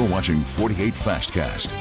You're watching 48 Fastcast.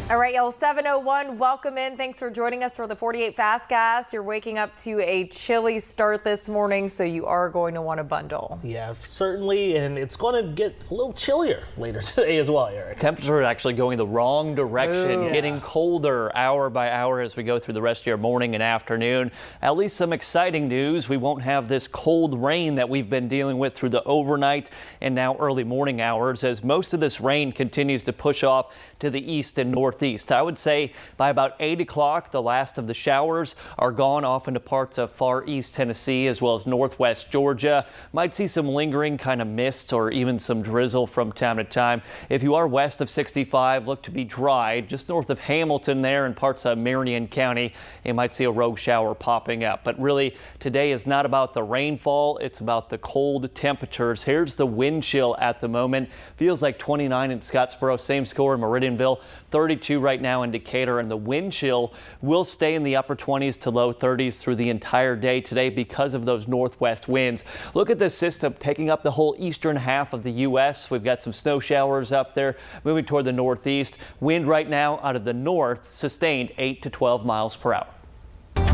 All right, y'all, 7:01, welcome in. Thanks for joining us for the 48 Fastcast. You're waking up to a chilly start this morning, so you are going to want to bundle. Yeah, certainly, and it's going to get a little chillier later today as well, Eric. Temperature actually going the wrong direction, getting colder hour by hour as we go through the rest of your morning and afternoon. At least some exciting news. We won't have this cold rain that we've been dealing with through the overnight and now early morning hours, as most of this rain continues to push off to the east and northeast. I would say by about 8 o'clock, the last of the showers are gone off into parts of far east Tennessee as well as northwest Georgia. Might see some lingering kind of mist or even some drizzle from time to time. If you are west of 65, look to be dry. Just north of Hamilton there in parts of Marion County, you might see a rogue shower popping up. But really, today is not about the rainfall. It's about the cold temperatures. Here's the wind chill at the moment. Feels like 29 in Scottsboro. Same score in Meridianville. 32 right now in Decatur, and the wind chill will stay in the upper 20s to low 30s through the entire day today because of those northwest winds. Look at this system taking up the whole eastern half of the U.S. We've got some snow showers up there moving toward the northeast. Wind right now out of the north sustained 8 to 12 miles per hour.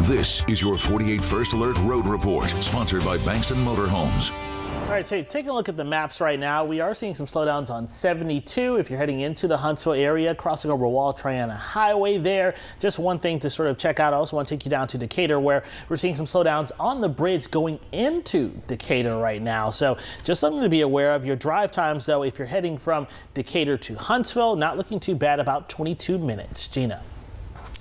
This is your 48 First Alert Road Report, sponsored by Bankston Motorhomes. All right, so taking a look at the maps right now, we are seeing some slowdowns on 72 if you're heading into the Huntsville area, crossing over Wall Triana Highway there. Just one thing to sort of check out. I also want to take you down to Decatur, where we're seeing some slowdowns on the bridge going into Decatur right now. So just something to be aware of. Your drive times, though, if you're heading from Decatur to Huntsville, not looking too bad, about 22 minutes. Gina.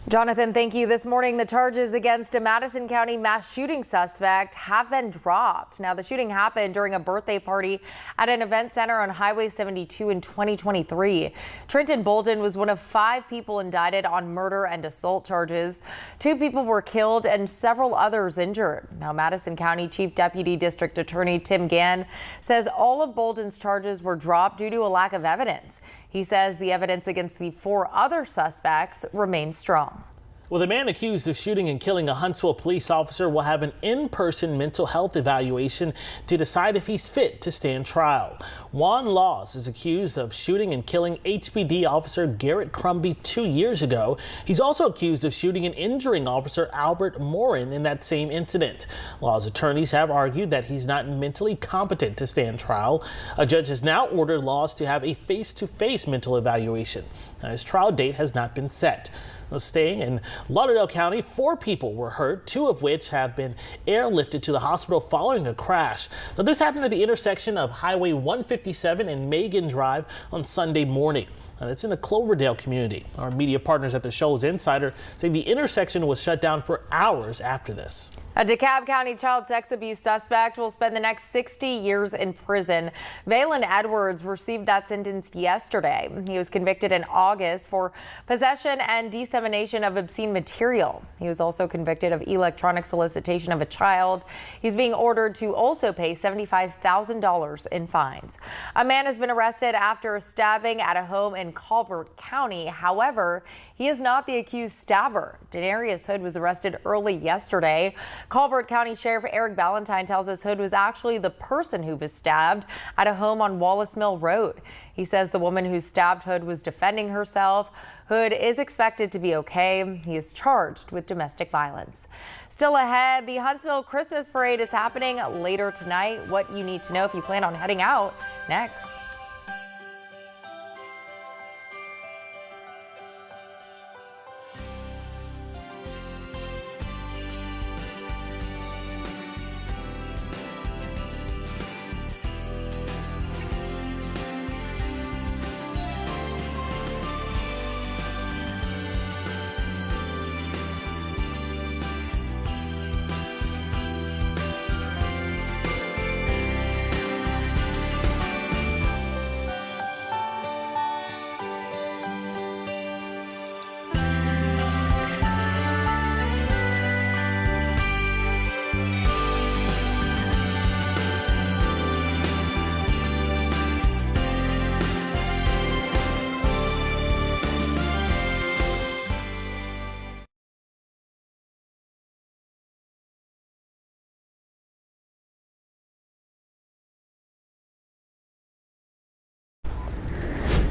Jonathan, thank you. This morning, the charges against a Madison County mass shooting suspect have been dropped. Now, the shooting happened during a birthday party at an event center on Highway 72 in 2023. Trenton Bolden was one of 5 people indicted on murder and assault charges. 2 people were killed and several others injured. Now, Madison County Chief Deputy District Attorney Tim Gann says all of Bolden's charges were dropped due to a lack of evidence. He says the evidence against the 4 other suspects remains strong. Well, the man accused of shooting and killing a Huntsville police officer will have an in-person mental health evaluation to decide if he's fit to stand trial. Juan Laws is accused of shooting and killing HPD officer Garrett Crumby 2 years ago. He's also accused of shooting and injuring officer Albert Morin in that same incident. Laws' attorneys have argued that he's not mentally competent to stand trial. A judge has now ordered Laws to have a face-to-face mental evaluation. Now, his trial date has not been set. Staying in Lauderdale County, 4 people were hurt, 2 of which have been airlifted to the hospital following a crash. Now, this happened at the intersection of Highway 157 and Megan Drive on Sunday morning. It's in the Cloverdale community. Our media partners at the show's Insider say the intersection was shut down for hours after this. A DeKalb County child sex abuse suspect will spend the next 60 years in prison. Valen Edwards received that sentence yesterday. He was convicted in August for possession and dissemination of obscene material. He was also convicted of electronic solicitation of a child. He's being ordered to also pay $75,000 in fines. A man has been arrested after a stabbing at a home in Colbert County. However, he is not the accused stabber. Denarius Hood was arrested early yesterday. Colbert County Sheriff Eric Ballantyne tells us Hood was actually the person who was stabbed at a home on Wallace Mill Road. He says the woman who stabbed Hood was defending herself. Hood is expected to be okay. He is charged with domestic violence. Still ahead, the Huntsville Christmas Parade is happening later tonight. What you need to know if you plan on heading out next.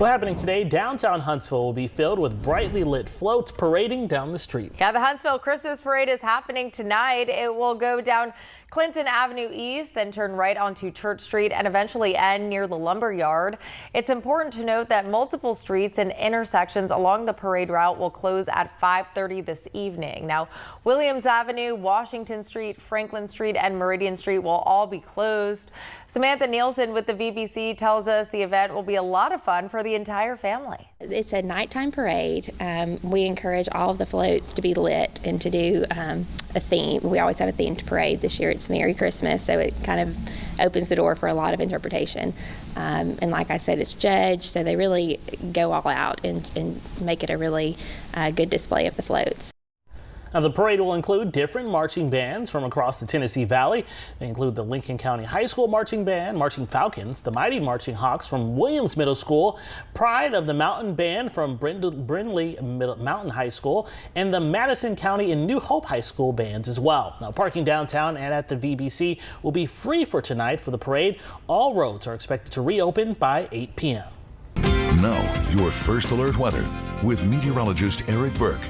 Well, happening today, downtown Huntsville will be filled with brightly lit floats parading down the street. Yeah, the Huntsville Christmas Parade is happening tonight. It will go down Clinton Avenue East, then turn right onto Church Street and eventually end near the lumber yard. It's important to note that multiple streets and intersections along the parade route will close at 5:30 this evening. Now, Williams Avenue, Washington Street, Franklin Street, and Meridian Street will all be closed. Samantha Nielsen with the VBC tells us the event will be a lot of fun for the entire family. It's a nighttime parade. We encourage all of the floats to be lit and to do a theme. We always have a themed parade. This year it's Merry Christmas, so it kind of opens the door for a lot of interpretation. And like I said, it's judged, so they really go all out and make it a really good display of the floats. Now, the parade will include different marching bands from across the Tennessee Valley. They include the Lincoln County High School Marching Band, Marching Falcons, the Mighty Marching Hawks from Williams Middle School, Pride of the Mountain Band from Brindley Mountain High School, and the Madison County and New Hope High School bands as well. Now, parking downtown and at the VBC will be free for tonight for the parade. All roads are expected to reopen by 8 p.m. Now, your First Alert weather with meteorologist Eric Burke.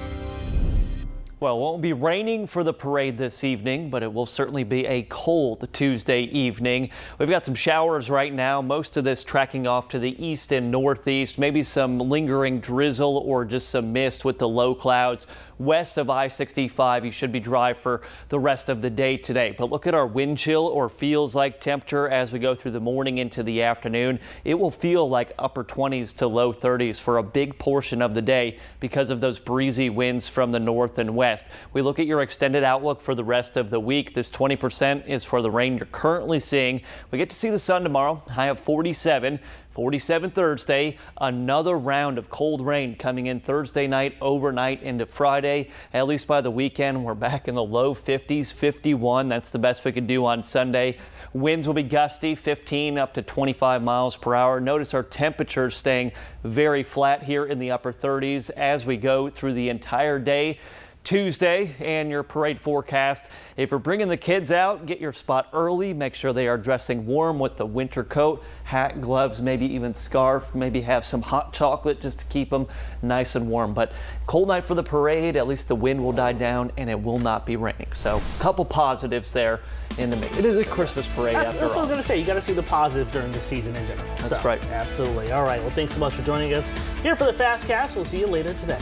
Well, it won't be raining for the parade this evening, but it will certainly be a cold Tuesday evening. We've got some showers right now, most of this tracking off to the east and northeast, maybe some lingering drizzle or just some mist with the low clouds. West of I-65, you should be dry for the rest of the day today. But look at our wind chill or feels like temperature as we go through the morning into the afternoon. It will feel like upper 20s to low 30s for a big portion of the day because of those breezy winds from the north and west. We look at your extended outlook for the rest of the week. This 20% is for the rain you're currently seeing. We get to see the sun tomorrow, high of 47. 47 Thursday, another round of cold rain coming in Thursday night, overnight into Friday. At least by the weekend, we're back in the low 50s, 51. That's the best we could do on Sunday. Winds will be gusty, 15 up to 25 miles per hour. Notice our temperatures staying very flat here in the upper 30s as we go through the entire day. Tuesday and your parade forecast. If you're bringing the kids out, get your spot early. Make sure they are dressing warm with the winter coat, hat, gloves, maybe even scarf. Maybe have some hot chocolate just to keep them nice and warm. But cold night for the parade. At least the wind will die down and it will not be raining. So a couple positives there in the mix. It is a Christmas parade after all. That's what I was going to say. You got to see the positive during the season in general. That's right. Absolutely. All right. Well, thanks so much for joining us here for the Fastcast. We'll see you later today.